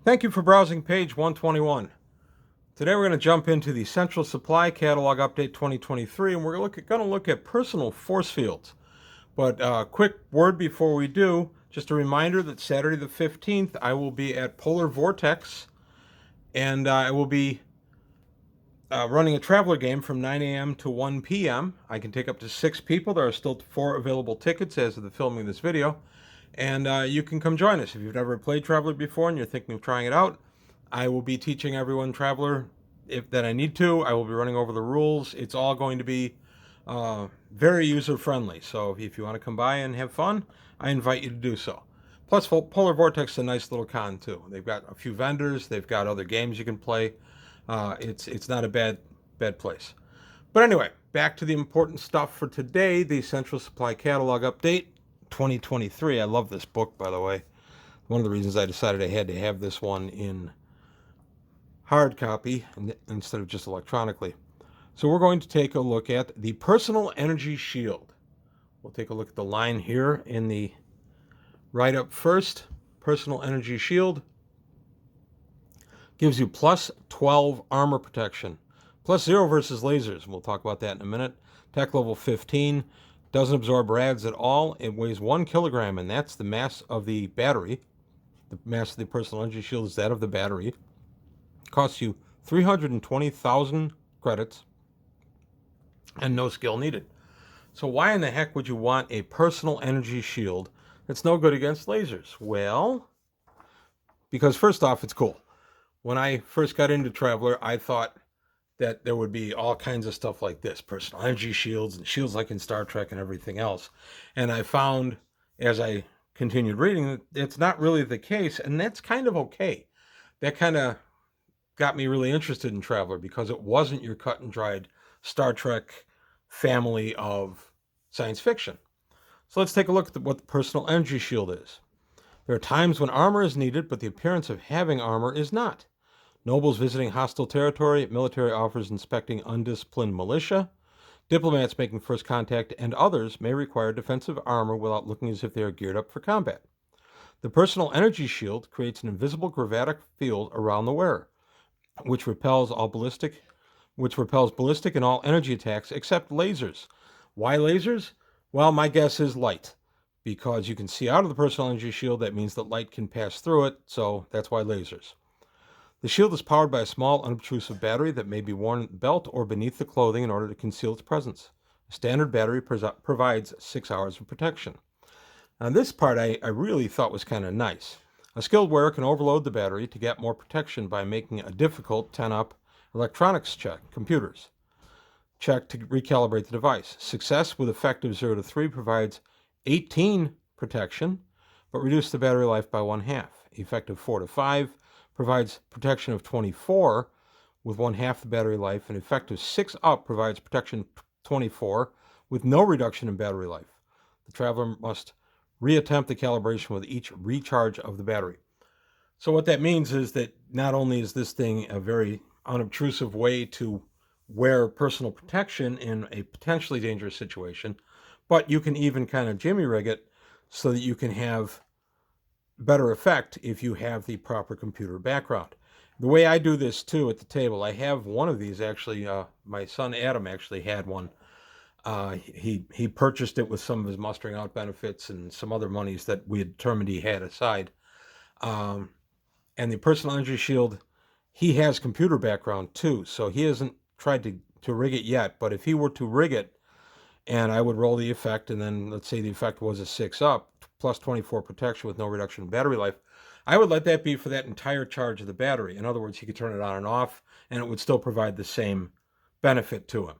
Thank you for browsing page 121. Today we're going to jump into the Central Supply Catalog Update 2023, and we're going to look at personal force fields. But quick word before we do, just a reminder that Saturday the 15th I will be at Polar Vortex, and I will be running a traveler game from 9 a.m. to 1 p.m. I can take up to 6 people. There are still 4 available tickets as of the filming of this video. And you can come join us. If you've never played Traveler before and you're thinking of trying it out, I will be teaching everyone Traveler that I need to. I will be running over the rules. It's all going to be very user-friendly. So if you want to come by and have fun, I invite you to do so. Plus, Polar Vortex is a nice little con, too. They've got a few vendors. They've got other games you can play. It's not a bad place. But anyway, back to the important stuff for today, the Central Supply Catalog Update 2023. I love this book, by the way. One of the reasons I decided I had to have this one in hard copy instead of just electronically. So we're going to take a look at the Personal Energy Shield. We'll take a look at the line here in the right up first. Personal Energy Shield gives you plus 12 armor protection, plus 0 versus lasers. We'll talk about that in a minute. Tech level 15. Doesn't absorb rads at all. It weighs 1 kilogram, and that's the mass of the battery. The mass of the Personal Energy Shield is that of the battery. It costs you 320,000 credits, and no skill needed. So why in the heck would you want a Personal Energy Shield that's no good against lasers? Well, because first off, it's cool. When I first got into Traveler, I thought that there would be all kinds of stuff like this, personal energy shields and shields like in Star Trek and everything else. And I found, as I continued reading, that it's not really the case, and that's kind of okay. That kind of got me really interested in Traveler because it wasn't your cut and dried Star Trek family of science fiction. So let's take a look at what the personal energy shield is. There are times when armor is needed, but the appearance of having armor is not. Nobles visiting hostile territory, military officers inspecting undisciplined militia, diplomats making first contact, and others may require defensive armor without looking as if they are geared up for combat. The personal energy shield creates an invisible gravitic field around the wearer, which repels ballistic and all energy attacks except lasers. Why lasers? Well, my guess is light. Because you can see out of the personal energy shield, that means that light can pass through it, so that's why lasers. The shield is powered by a small, unobtrusive battery that may be worn at the belt or beneath the clothing in order to conceal its presence. A standard battery provides 6 hours of protection. Now, this part I really thought was kind of nice. A skilled wearer can overload the battery to get more protection by making a difficult 10-up electronics check, computers check to recalibrate the device. Success with effective 0 to 3 provides 18 protection, but reduce the battery life by 1/2. Effective 4 to 5 provides protection of 24 with 1/2 the battery life, and effective 6 up provides protection 24 with no reduction in battery life. The traveler must reattempt the calibration with each recharge of the battery. So what that means is that not only is this thing a very unobtrusive way to wear personal protection in a potentially dangerous situation, but you can even kind of jimmy rig it so that you can have better effect if you have the proper computer background. The way I do this too at the table, I have one of these actually. My son Adam actually had one. He purchased it with some of his mustering out benefits and some other monies that we had determined he had aside. And the personal energy shield, he has computer background too, so he hasn't tried to rig it yet. But if he were to rig it, and I would roll the effect, and then let's say the effect was a 6 up, plus 24 protection with no reduction in battery life, I would let that be for that entire charge of the battery. In other words, he could turn it on and off, and it would still provide the same benefit to him.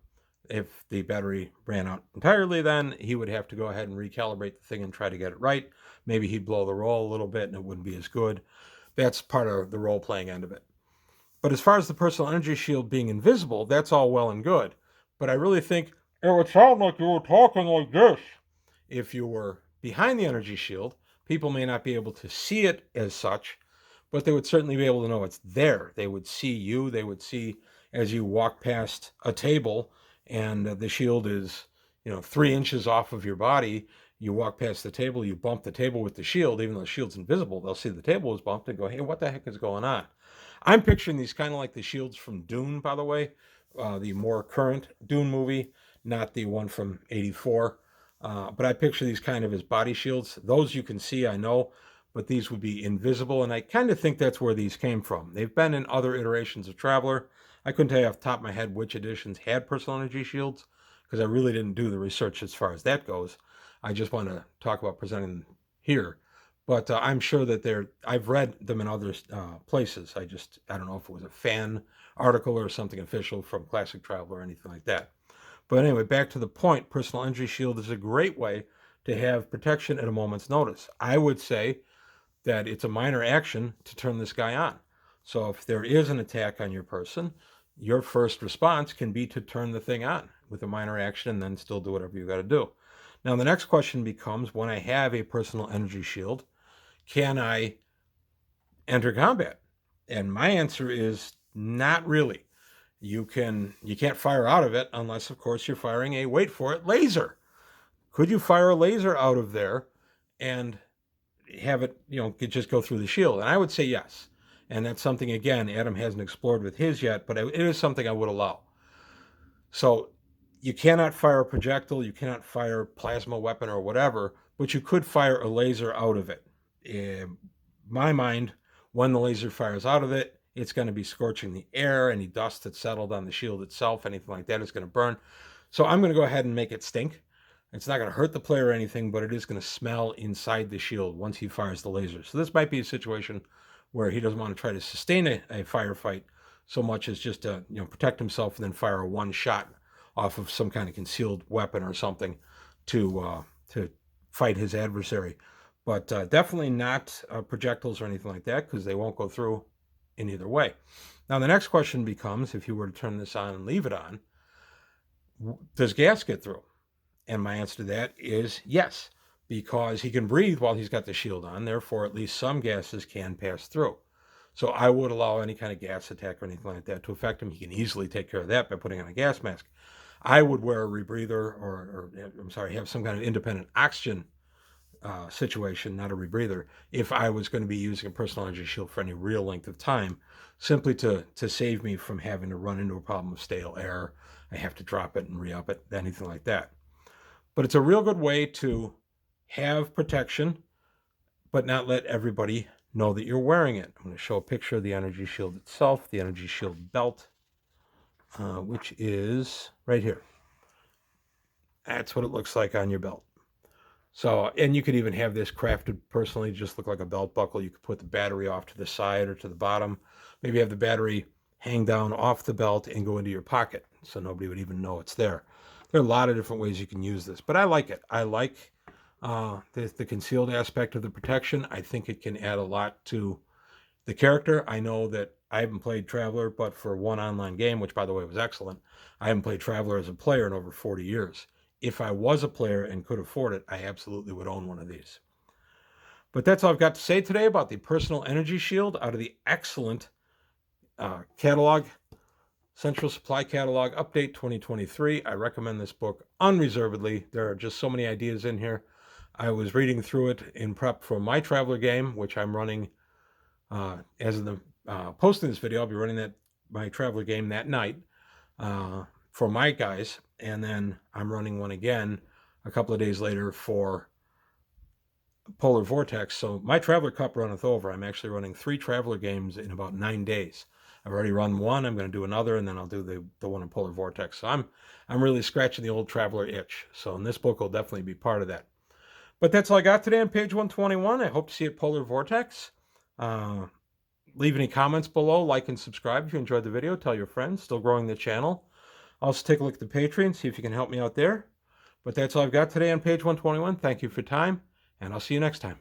If the battery ran out entirely, then he would have to go ahead and recalibrate the thing and try to get it right. Maybe he'd blow the roll a little bit, and it wouldn't be as good. That's part of the role-playing end of it. But as far as the personal energy shield being invisible, that's all well and good. But I really think it would sound like you were talking like this. If you were behind the energy shield, people may not be able to see it as such, but they would certainly be able to know it's there. They would see you. They would see as you walk past a table and the shield is, 3 inches off of your body, you walk past the table, you bump the table with the shield, even though the shield's invisible, they'll see the table was bumped and go, hey, what the heck is going on? I'm picturing these kind of like the shields from Dune, by the way, the more current Dune movie, not the one from '84. But I picture these kind of as body shields. Those you can see, I know, but these would be invisible, and I kind of think that's where these came from. They've been in other iterations of Traveler. I couldn't tell you off the top of my head which editions had personal energy shields, because I really didn't do the research as far as that goes. I just want to talk about presenting them here. But I'm sure that I've read them in other places. I don't know if it was a fan article or something official from Classic Traveler or anything like that. But anyway, back to the point, personal energy shield is a great way to have protection at a moment's notice. I would say that it's a minor action to turn this guy on. So if there is an attack on your person, your first response can be to turn the thing on with a minor action and then still do whatever you got to do. Now, the next question becomes, when I have a personal energy shield, can I enter combat? And my answer is not really. You can't fire out of it unless, of course, you're firing a, wait for it, laser. Could you fire a laser out of there and have it, just go through the shield? And I would say yes. And that's something, again, Adam hasn't explored with his yet, but it is something I would allow. So you cannot fire a projectile, you cannot fire a plasma weapon or whatever, but you could fire a laser out of it. In my mind, when the laser fires out of it, it's going to be scorching the air. Any dust that's settled on the shield itself, anything like that, is going to burn. So I'm going to go ahead and make it stink. It's not going to hurt the player or anything, but it is going to smell inside the shield once he fires the laser. So this might be a situation where he doesn't want to try to sustain a firefight so much as just to protect himself and then fire a one shot off of some kind of concealed weapon or something to fight his adversary. But definitely not projectiles or anything like that, because they won't go through in either way. Now, the next question becomes, if you were to turn this on and leave it on, does gas get through? And my answer to that is yes, because he can breathe while he's got the shield on. Therefore, at least some gases can pass through. So I would allow any kind of gas attack or anything like that to affect him. He can easily take care of that by putting on a gas mask. I would wear a rebreather have some kind of independent oxygen situation, not a rebreather, if I was going to be using a personal energy shield for any real length of time, simply to save me from having to run into a problem of stale air. I have to drop it and re-up it, anything like that. But it's a real good way to have protection, but not let everybody know that you're wearing it. I'm going to show a picture of the energy shield itself, the energy shield belt, which is right here. That's what it looks like on your belt. So, and you could even have this crafted personally, just look like a belt buckle. You could put the battery off to the side or to the bottom. Maybe have the battery hang down off the belt and go into your pocket, so nobody would even know it's there. There are a lot of different ways you can use this, but I like it. I like the concealed aspect of the protection. I think it can add a lot to the character. I know that I haven't played Traveler, but for one online game, which by the way was excellent, I haven't played Traveler as a player in over 40 years. If I was a player and could afford it, I absolutely would own one of these. But that's all I've got to say today about the personal energy shield out of the excellent catalog, Central Supply Catalog Update 2023. I recommend this book unreservedly. There are just so many ideas in here. I was reading through it in prep for my Traveler game, which I'm running as of the posting this video. I'll be running my Traveler game that night for my guys, and then I'm running one again a couple of days later for Polar Vortex. So my Traveler Cup runneth over. I'm actually running 3 Traveler games in about 9 days. I've already run one. I'm going to do another, and then I'll do the one in Polar Vortex. So I'm really scratching the old Traveler itch. So in this book will definitely be part of that. But that's all I got today on page 121. I hope to see you at Polar Vortex. Leave any comments below, like and subscribe if you enjoyed the video. Tell your friends. Still growing the channel. Also take a look at the Patreon, see if you can help me out there. But that's all I've got today on page 121. Thank you for your time, and I'll see you next time.